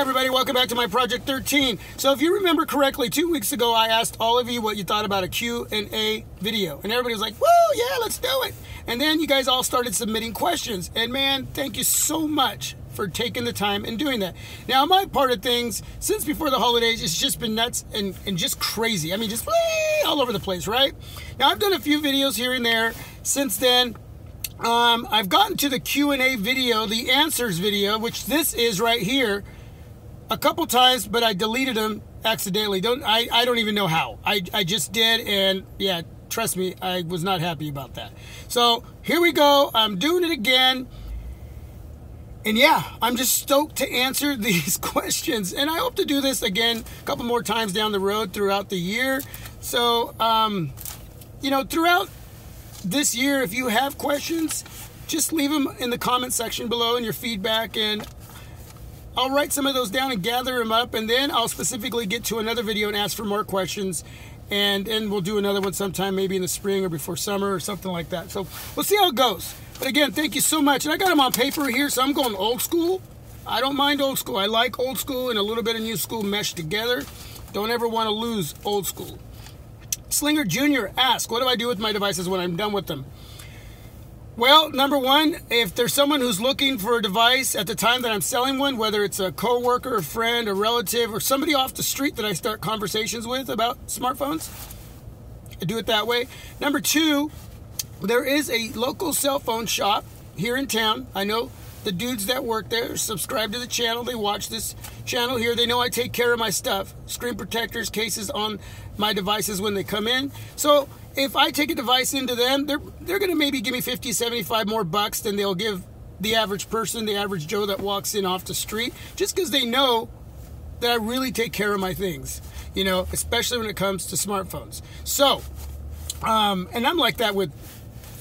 everybody, welcome back to my Project 13. So if you remember correctly, 2 weeks ago I asked all of you what you thought about a Q&A video, and everybody was like, woo, yeah, let's do it. And then you guys all started submitting questions, and man, thank you so much for taking the time and doing that. Now, my part of things, since before the holidays, it's just been nuts and just crazy. I mean, just all over the place, right? Now, I've done a few videos here and there since then. I've gotten to the Q&A video, the answers video, which this is right here, a couple times, but I deleted them accidentally. I don't even know how. I just did, and yeah, trust me, I was not happy about that. So here we go. I'm doing it again. And yeah, I'm just stoked to answer these questions. And I hope to do this again a couple more times down the road throughout the year. So, you know, throughout this year, if you have questions, just leave them in the comment section below in your feedback, and I'll write some of those down and gather them up, and then I'll specifically get to another video and ask for more questions, and we'll do another one sometime, maybe in the spring or before summer or something like that. So we'll see how it goes. But again, thank you so much. And I got them on paper here, so I'm going old school. I don't mind old school. I like old school and a little bit of new school meshed together. Don't ever want to lose old school. Slinger Jr. asks, what do I do with my devices when I'm done with them? Well, number one, if there's someone who's looking for a device at the time that I'm selling one, whether it's a coworker, a friend, a relative, or somebody off the street that I start conversations with about smartphones, I do it that way. Number two, there is a local cell phone shop here in town. I know the dudes that work there subscribe to the channel. They watch this channel here. They know I take care of my stuff. Screen protectors, cases on my devices when they come in. So if I take a device into them, they're going to maybe give me 50, 75 more bucks than they'll give the average person, the average Joe that walks in off the street, just because they know that I really take care of my things, you know, especially when it comes to smartphones. So, and I'm like that with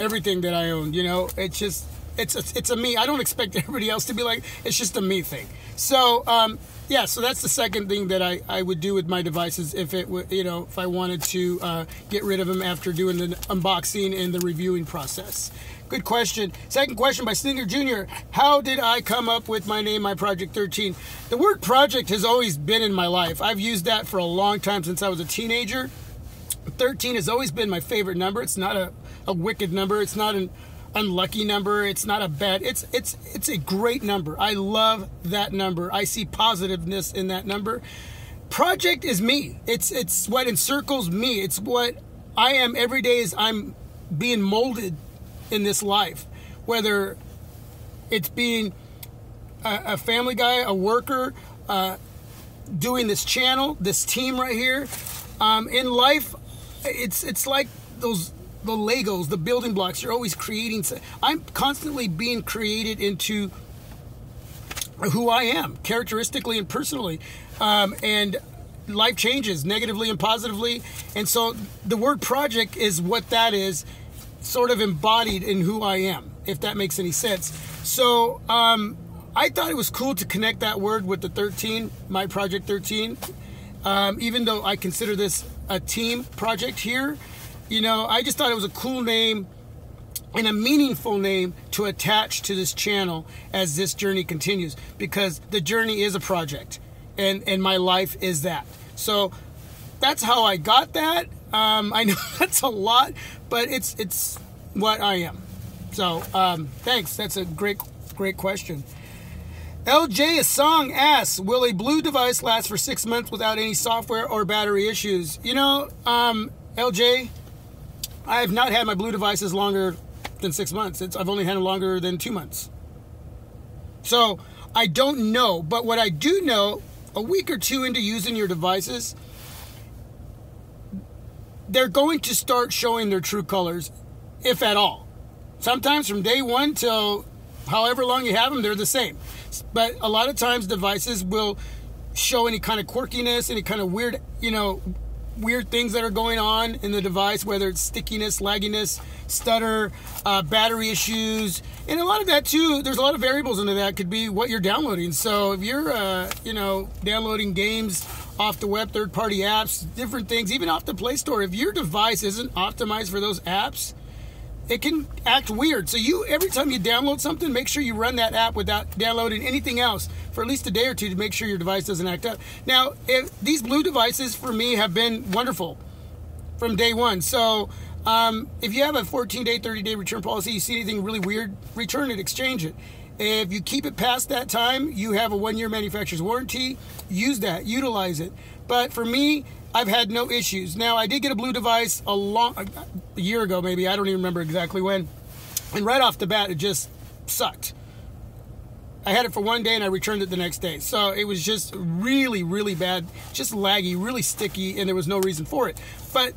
everything that I own, you know. It's just, it's a me. I don't expect everybody else to be like, it's just a me thing. So, yeah, so that's the second thing that I would do with my devices if it would, you know, if I wanted to get rid of them after doing the unboxing and the reviewing process. Good question. Second question by Slinger Jr. How did I come up with my name, my Project 13? The word project has always been in my life. I've used that for a long time since I was a teenager. 13 has always been my favorite number. It's not a wicked number. It's not an unlucky number. It's not a bad. It's a great number. I love that number. I see positiveness in that number. Project is me. It's what encircles me. It's what I am every day as I'm being molded in this life. Whether it's being a family guy, a worker, doing this channel, this team right here. In life, it's like the Legos, the building blocks. You're always creating. I'm constantly being created into who I am, characteristically and personally. And life changes negatively and positively. And so the word project is what that is, sort of embodied in who I am, if that makes any sense. So I thought it was cool to connect that word with the 13, my Project 13. Even though I consider this a team project here, you know, I just thought it was a cool name and a meaningful name to attach to this channel as this journey continues, because the journey is a project and my life is that. So that's how I got that. I know that's a lot, but it's what I am. So thanks. That's a great question. LJ Asong asks, will a blue device last for 6 months without any software or battery issues? You know, LJ, I have not had my blue devices longer than 6 months. I've only had them longer than 2 months. So I don't know, but what I do know, a week or two into using your devices, they're going to start showing their true colors, if at all. Sometimes from day one till however long you have them, they're the same. But a lot of times devices will show any kind of quirkiness, any kind of weird, you know, weird things that are going on in the device, whether it's stickiness, lagginess, stutter, battery issues, and a lot of that too, there's a lot of variables into that. Could be what you're downloading. So if you're you know, downloading games off the web, third-party apps, different things, even off the Play Store, if your device isn't optimized for those apps, it can act weird. So every time you download something, make sure you run that app without downloading anything else for at least a day or two to make sure your device doesn't act up. Now, these blue devices for me have been wonderful from day one. So if you have a 14-day, 30-day return policy, you see anything really weird, return it, exchange it. If you keep it past that time, you have a 1-year manufacturer's warranty. Use that, utilize it. But for me, I've had no issues. Now, I did get a blue device a year ago, maybe. I don't even remember exactly when. And right off the bat, it just sucked. I had it for one day and I returned it the next day. So it was just really, really bad, just laggy, really sticky, and there was no reason for it. But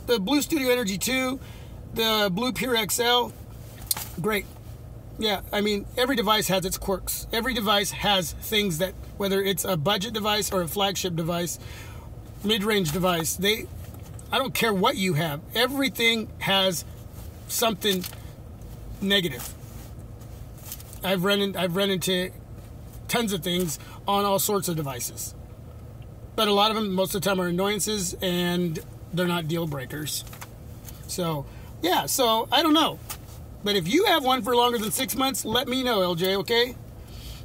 the Blue Studio Energy 2, the Blue Pure XL, great. Yeah, I mean, every device has its quirks. Every device has things that, whether it's a budget device or a flagship device, mid-range device, I don't care what you have. Everything has something negative. I've run into tons of things on all sorts of devices. But a lot of them, most of the time, are annoyances, and they're not deal breakers. So, yeah, so I don't know. But if you have one for longer than 6 months, let me know, LJ, okay?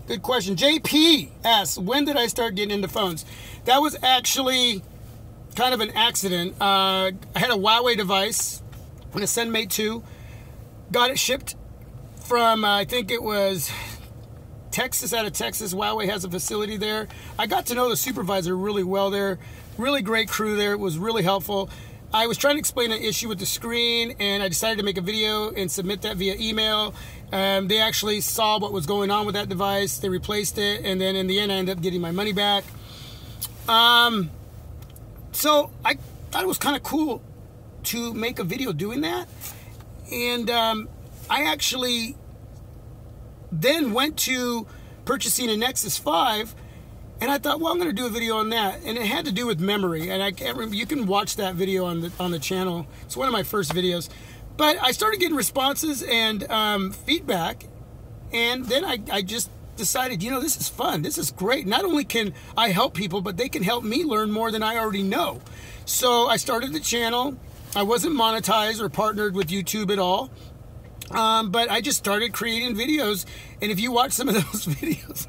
Good question. JP asks, when did I start getting into phones? That was actually kind of an accident. I had a Huawei device, a ZenMate 2. Got it shipped from, I think it was Texas, out of Texas. Huawei has a facility there. I got to know the supervisor really well there. Really great crew there. It was really helpful. I was trying to explain an issue with the screen, and I decided to make a video and submit that via email. They actually saw what was going on with that device. They replaced it, and then in the end, I ended up getting my money back. So I thought it was kind of cool to make a video doing that. And I actually then went to purchasing a Nexus 5, and I thought, well, I'm going to do a video on that. And it had to do with memory. And I can't remember, you can watch that video on the channel. It's one of my first videos. But I started getting responses and feedback. And then I just decided, this is fun. This is great. Not only can I help people, but they can help me learn more than I already know. So I started the channel. I wasn't monetized or partnered with YouTube at all. But I just started creating videos, and if you watch some of those videos,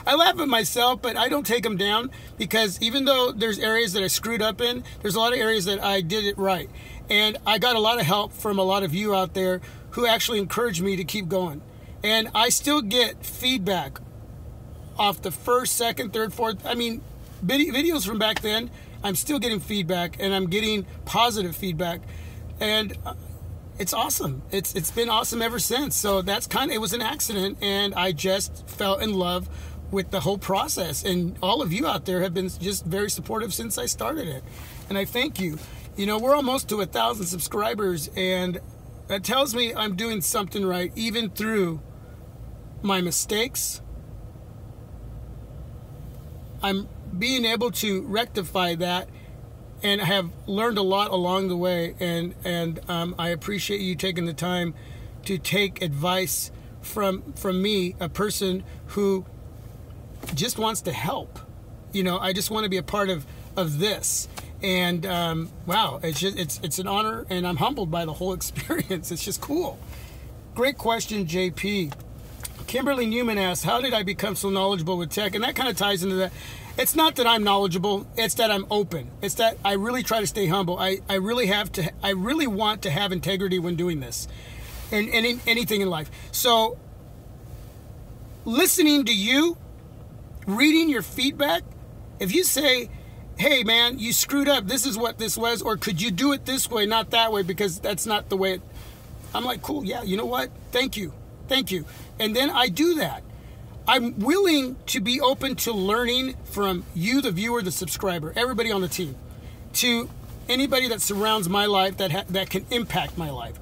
I laugh at myself, but I don't take them down, because even though there's areas that I screwed up in, there's a lot of areas that I did it right. And I got a lot of help from a lot of you out there who actually encouraged me to keep going. And I still get feedback off the first, second, third, fourth, videos from back then. I'm still getting feedback, and I'm getting positive feedback. And it's awesome. It's been awesome ever since. So it was an accident, and I just fell in love with the whole process. And all of you out there have been just very supportive since I started it. And I thank you. We're almost to 1,000 subscribers, and that tells me I'm doing something right, even through my mistakes. I'm being able to rectify that, and I have learned a lot along the way, and I appreciate you taking the time to take advice from me, a person who just wants to help. I just want to be a part of this, and wow, it's an honor, and I'm humbled by the whole experience. It's just cool. Great question, JP. Kimberly Newman asks, how did I become so knowledgeable with tech? And that kind of ties into that. It's not that I'm knowledgeable, it's that I'm open. It's that I really try to stay humble. I really want to have integrity when doing this, and in anything in life. So listening to you, reading your feedback, if you say, hey man, you screwed up, this is what this was, or could you do it this way, not that way, because that's not the way I'm like, cool, yeah, you know what? Thank you. And then I do that. I'm willing to be open to learning from you, the viewer, the subscriber, everybody on the team, to anybody that surrounds my life that can impact my life.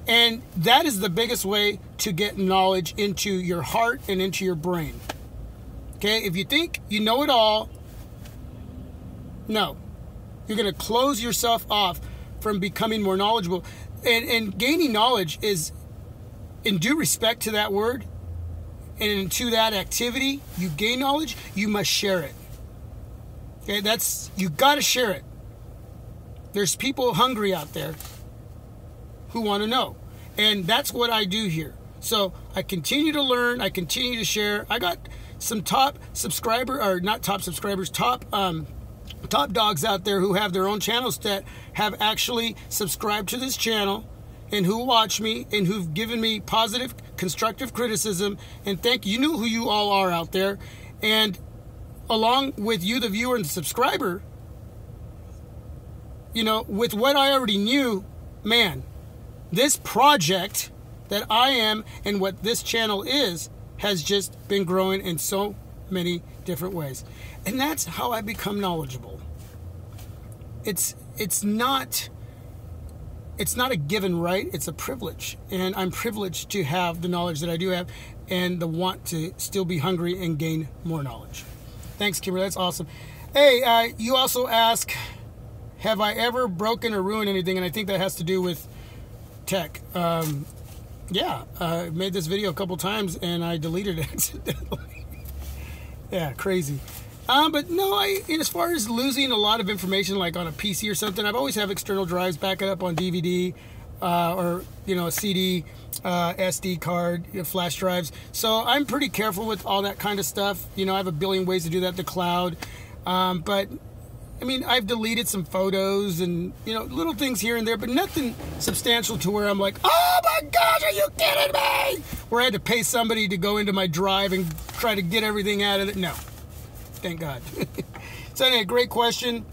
And that is the biggest way to get knowledge into your heart and into your brain. Okay, if you think you know it all, no. You're going to close yourself off from becoming more knowledgeable. And gaining knowledge is, in due respect to that word, and to that activity, you gain knowledge, you must share it. Okay, you got to share it. There's people hungry out there who want to know. And that's what I do here. So I continue to learn. I continue to share. I got some top subscriber, or not top subscribers, top dogs out there who have their own channels that have actually subscribed to this channel and who watch me and who've given me positive, constructive criticism. And thank you. You know who you all are out there. And along with you, the viewer and the subscriber, you know, with what I already knew, man, this project that I am and what this channel is has just been growing in so many different ways. And that's how I become knowledgeable. It's not a given right, it's a privilege. And I'm privileged to have the knowledge that I do have and the want to still be hungry and gain more knowledge. Thanks, Kimberly. That's awesome. Hey, you also ask, have I ever broken or ruined anything? And I think that has to do with tech. Yeah, I made this video a couple times and I deleted it accidentally. Yeah, crazy. But no, as far as losing a lot of information, like on a PC or something, I've always have external drives, back it up on DVD, or, you know, a CD, SD card, flash drives. So I'm pretty careful with all that kind of stuff. You know, I have a billion ways to do that, the cloud. But I mean, I've deleted some photos and, you know, little things here and there, but nothing substantial to where I'm like, oh my gosh, are you kidding me? Where I had to pay somebody to go into my drive and try to get everything out of it. No, thank God. So anyway, great question.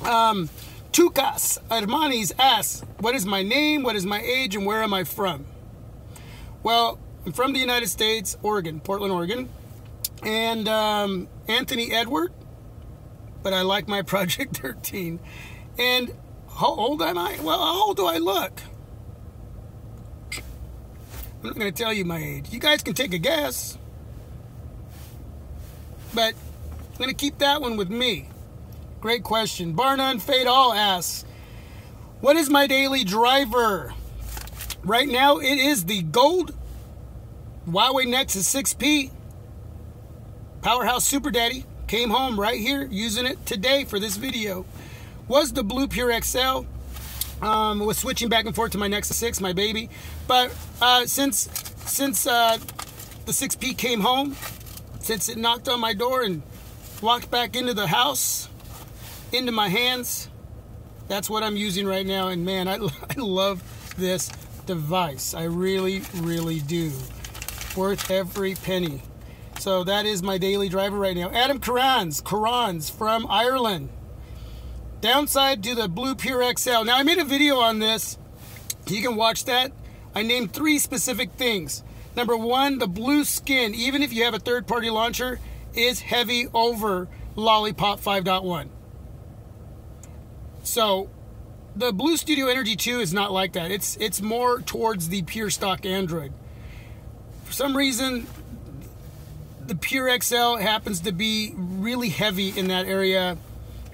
Tukas Armanis asks, what is my name, what is my age, and where am I from? Well, I'm from the United States, Oregon, Portland, Oregon. And Anthony Edward, but I like my Project 13. And how old am I? Well, how old do I look? I'm not going to tell you my age. You guys can take a guess. But I'm going to keep that one with me. Great question. Bar none, fade all asks, what is my daily driver? Right now, it is the gold Huawei Nexus 6P Powerhouse Super Daddy. Came home right here using it today for this video. Was the Blue Pure XL. Was switching back and forth to my Nexus 6, my baby. But since the 6P came home, since it knocked on my door and walked back into the house, into my hands, that's what I'm using right now. And man, I love this device. I really, really do. Worth every penny. So that is my daily driver right now. Adam Carans from Ireland. Downside to the Blue Pure XL. Now, I made a video on this. You can watch that. I named 3 specific things. Number 1, the blue skin, even if you have a third-party launcher, is heavy over Lollipop 5.1. So the Blue Studio Energy 2 is not like that. It's more towards the pure stock Android. For some reason, the Pure XL happens to be really heavy in that area.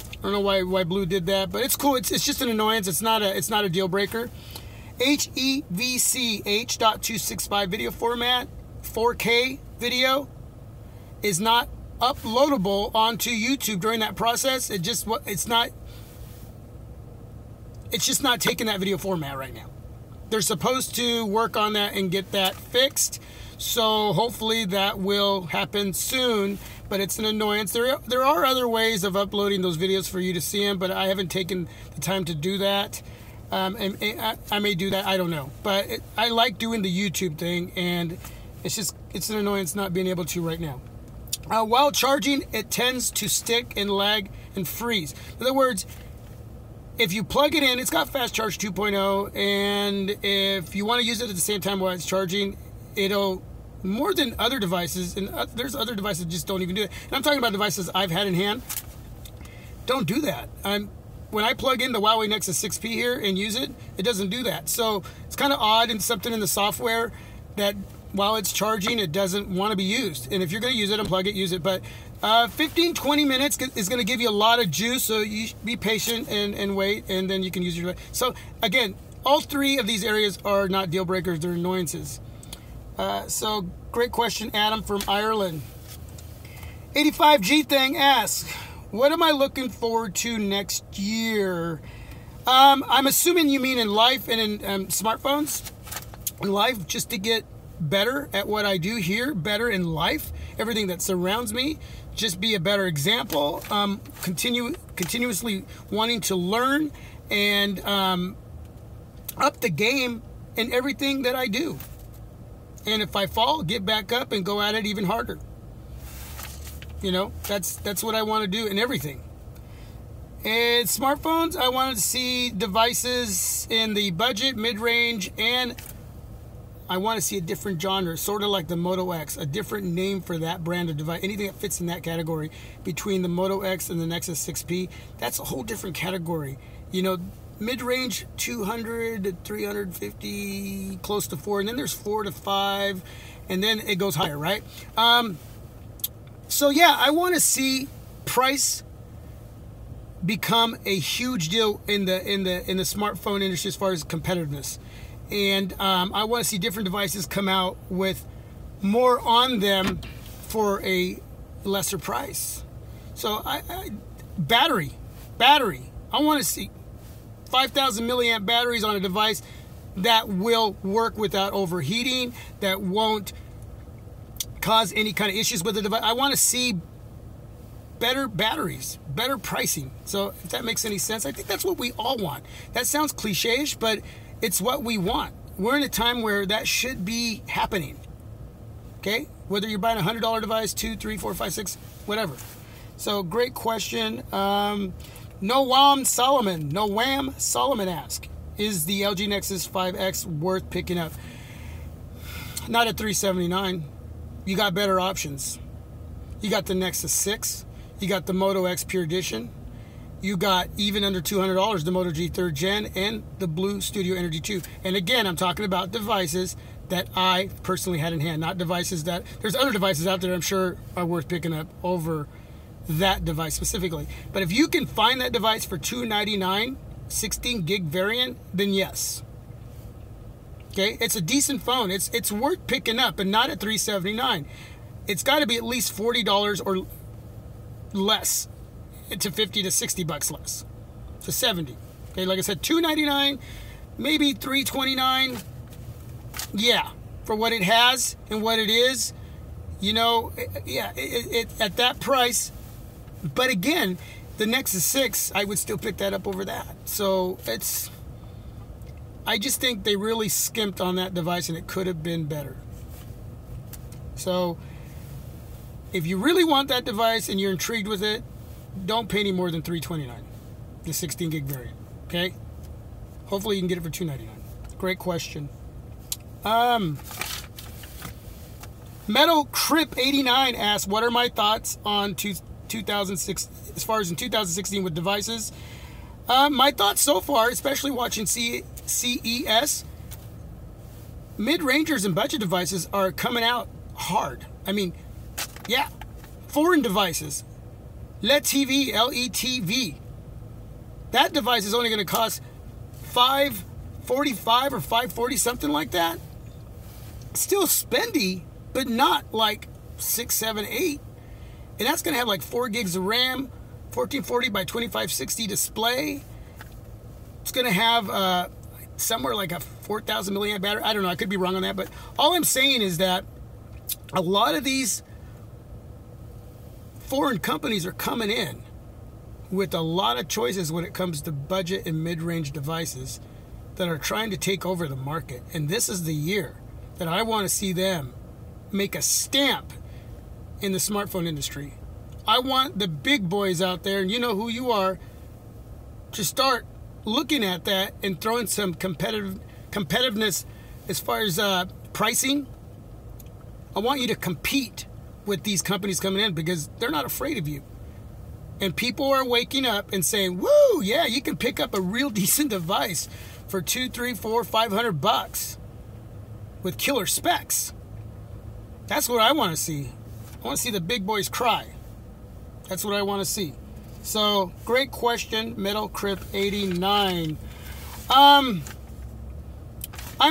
I don't know why Blue did that, but it's cool. It's just an annoyance. It's not a deal breaker. HEVC H.265 video format, 4K video, is not uploadable onto YouTube during that process. It's just not taking that video format right now. They're supposed to work on that and get that fixed. So hopefully that will happen soon, but it's an annoyance. There are other ways of uploading those videos for you to see them, but I haven't taken the time to do that. And I may do that, I don't know. But I like doing the YouTube thing, and it's an annoyance not being able to right now. While charging, it tends to stick and lag and freeze. In other words, if you plug it in, it's got Fast Charge 2.0, and if you want to use it at the same time while it's charging, it'll, more than other devices, and there's other devices that just don't even do it. And I'm talking about devices I've had in hand. Don't do that. When I plug in the Huawei Nexus 6P here and use it, it doesn't do that. So it's kind of odd and something in the software that while it's charging, it doesn't want to be used. And if you're going to use it, unplug it, use it. But 15-20 minutes is going to give you a lot of juice, so you be patient and wait, and then you can use your device. So again, all 3 of these areas are not deal breakers, they're annoyances. So great question, Adam from Ireland. 85G Thing asks, what am I looking forward to next year? I'm assuming you mean in life and in smartphones. in life, just to get better at what I do here, better in life, everything that surrounds me, just be a better example, continuously wanting to learn and up the game in everything that I do. And if I fall, get back up and go at it even harder. You know, that's what I want to do in everything. And smartphones, I wanted to see devices in the budget, mid-range, and I want to see a different genre, sort of like the Moto X, a different name for that brand of device. Anything that fits in that category between the Moto X and the Nexus 6P, that's a whole different category. You know, mid-range 200 to 350, close to 4, and then there's 4 to 5, and then it goes higher, right? So yeah, I want to see price become a huge deal in the smartphone industry as far as competitiveness. And I want to see different devices come out with more on them for a lesser price. So battery. I want to see 5,000 milliamp batteries on a device that will work without overheating, that won't cause any kind of issues with the device. I want to see better batteries, better pricing. So if that makes any sense, I think that's what we all want. That sounds cliche-ish, but it's what we want. We're in a time where that should be happening. Okay? Whether you're buying a $100 device, 2, 3, 4, 5, 6, whatever. So great question. Noam Solomon asks, is the LG Nexus 5X worth picking up? Not at $379. You got better options. You got the Nexus 6. You got the Moto X Pure Edition. You got, even under $200, the Moto G 3rd Gen and the Blue Studio Energy 2. And again, I'm talking about devices that I personally had in hand, not devices that... There's other devices out there I'm sure are worth picking up over that device specifically. But if you can find that device for $299, 16 gig variant, then yes. Okay, it's a decent phone. It's worth picking up, but not at $379. It's got to be at least $40 or less to 50 to 60 bucks less to 70. Okay, like I said, $299, maybe $329. Yeah, for what it has and what it is, you know, yeah, it at that price. But again, the Nexus 6, I would still pick that up over that. So I just think they really skimped on that device and it could have been better. So if you really want that device and you're intrigued with it, don't pay any more than $329, the 16 gig variant. Okay, hopefully you can get it for $299. Great question. Metal Crip 89 asks, what are my thoughts on 2006 as far as in 2016 with devices? My thoughts so far, especially watching CES, mid-rangers and budget devices are coming out hard. I mean, yeah, foreign devices. LETV, L-E-T-V. That device is only going to cost $545 or $540, something like that. Still spendy, but not like 6, 7, 8. And that's going to have like 4 gigs of RAM, 1440 by 2560 display. It's going to have somewhere like a 4,000 milliamp battery. I don't know. I could be wrong on that. But all I'm saying is that a lot of these foreign companies are coming in with a lot of choices when it comes to budget and mid-range devices that are trying to take over the market. And this is the year that I want to see them make a stamp in the smartphone industry. I want the big boys out there, and you know who you are, to start looking at that and throwing some competitiveness as far as pricing. I want you to compete with these companies coming in because they're not afraid of you. And people are waking up and saying, woo, yeah, you can pick up a real decent device for $200, $300, $400, $500 with killer specs. That's what I want to see. I want to see the big boys cry. That's what I want to see. So, great question, Metal Crip 89. I'm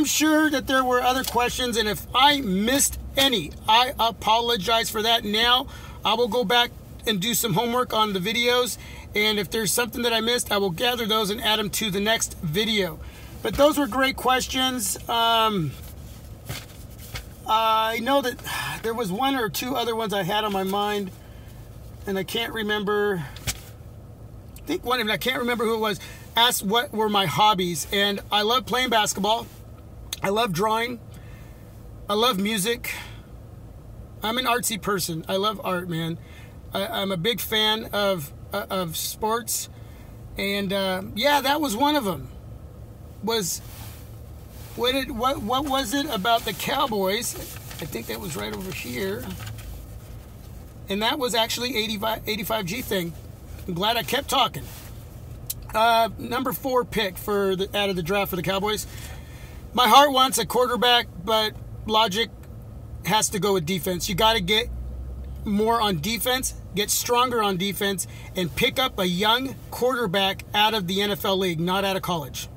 sure that there were other questions, and if I missed any, I apologize for that. Now, I will go back and do some homework on the videos, and if there's something that I missed, I will gather those and add them to the next video. But those were great questions. I know that there was one or two other ones I had on my mind, and I can't remember. I think one of them, I can't remember who it was, asked what were my hobbies. And I love playing basketball. I love drawing. I love music. I'm an artsy person. I love art, man. I'm a big fan of sports. And yeah, that was one of them. What was it about the Cowboys? I think that was right over here. And that was actually 85G thing. I'm glad I kept talking. Number 4 pick out of the draft for the Cowboys. My heart wants a quarterback, but logic has to go with defense. You got to get more on defense, get stronger on defense, and pick up a young quarterback out of the NFL league, not out of college.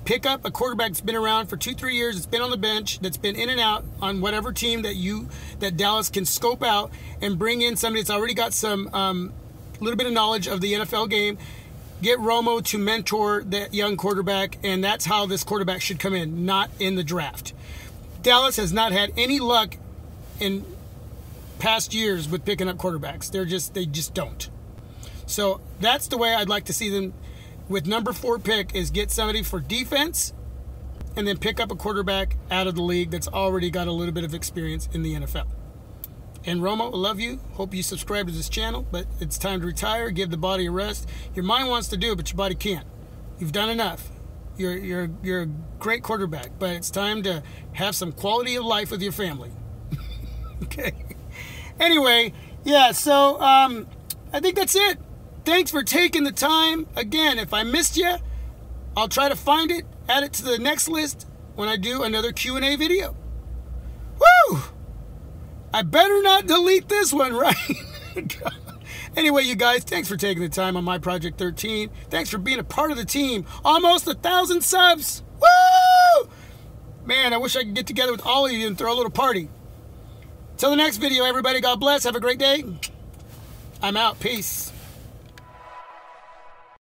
Pick up a quarterback that's been around for 2-3 years, that's been on the bench, that's been in and out on whatever team that Dallas can scope out, and bring in somebody that's already got some little bit of knowledge of the NFL game. Get Romo to mentor that young quarterback, and that's how this quarterback should come in, not in the draft. Dallas has not had any luck in past years with picking up quarterbacks. They just don't. So that's the way I'd like to see them with number 4 pick, is get somebody for defense and then pick up a quarterback out of the league that's already got a little bit of experience in the NFL. And Romo, I love you. Hope you subscribe to this channel, but it's time to retire. Give the body a rest. Your mind wants to do it, but your body can't. You've done enough. You're a great quarterback, but it's time to have some quality of life with your family. Okay. Anyway, yeah, so I think that's it. Thanks for taking the time. Again, if I missed you, I'll try to find it, add it to the next list when I do another Q&A video. Woo! I better not delete this one, right? Anyway, you guys, thanks for taking the time on myproject13. Thanks for being a part of the team. Almost 1,000 subs. Woo! Man, I wish I could get together with all of you and throw a little party. Till the next video, everybody, God bless. Have a great day. I'm out. Peace.